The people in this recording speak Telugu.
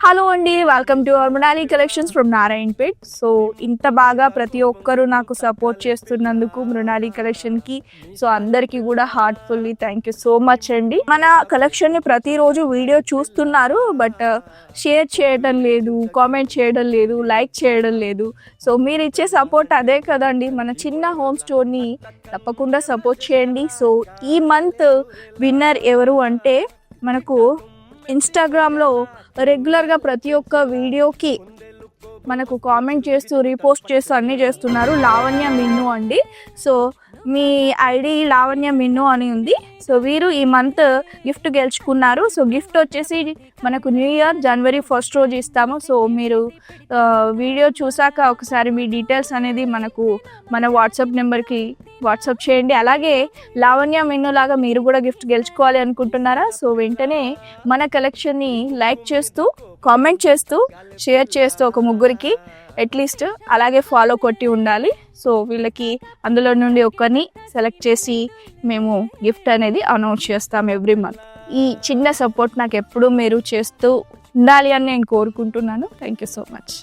హలో అండి, welcome to our Mrinali collections from Narayanpet. So ఇంత బాగా ప్రతి ఒక్కరు నాకు సపోర్ట్ చేస్తున్నందుకు మృణాలి కలెక్షన్కి అందరికీ కూడా heartfully thank you so much అండి. మన కలెక్షన్ని ప్రతిరోజు వీడియో చూస్తున్నారు, బట్ షేర్ చేయడం లేదు, కామెంట్ చేయడం లేదు, లైక్ చేయడం లేదు. సో మీరు ఇచ్చే సపోర్ట్ అదే కదండి, మన చిన్న హోమ్ స్టోర్ని తప్పకుండా సపోర్ట్ చేయండి. సో ఈ మంత్ విన్నర్ ఎవరు అంటే, మనకు ఇన్స్టాగ్రామ్లో రెగ్యులర్గా ప్రతి ఒక్క వీడియోకి మనకు కామెంట్ చేస్తూ రీపోస్ట్ చేస్తూ అన్నీ చేస్తున్నారు, లావణ్య మిన్ను అండి. సో మీ ఐడి లావణ్య మిన్ను అని ఉంది. సో వీరు ఈ మంత్ గిఫ్ట్ గెలుచుకున్నారు. సో గిఫ్ట్ వచ్చేసి మనకు న్యూ ఇయర్ జనవరి 1 రోజు ఇస్తాము. సో మీరు వీడియో చూసాక ఒకసారి మీ డీటెయిల్స్ అనేది మన వాట్సాప్ నెంబర్కి వాట్సాప్ చేయండి. అలాగే లావణ్య మిన్ను లాగా మీరు కూడా గిఫ్ట్ గెలుచుకోవాలి అనుకుంటున్నారా? సో వెంటనే మన కలెక్షన్ని లైక్ చేస్తూ, కామెంట్ చేస్తూ, షేర్ చేస్తూ ఒక ముగ్గురికి అట్లీస్ట్ అలాగే ఫాలో కొట్టి ఉండాలి. సో వీళ్ళకి అందులో నుండి ఒకరిని సెలెక్ట్ చేసి మేము గిఫ్ట్ అనేది అనౌన్స్ చేస్తాం ఎవ్రీ మంత్. ఈ చిన్న సపోర్ట్ నాకు ఎప్పుడూ మీరు చేస్తూ ఉండాలి అని నేను కోరుకుంటున్నాను. Thank you so much.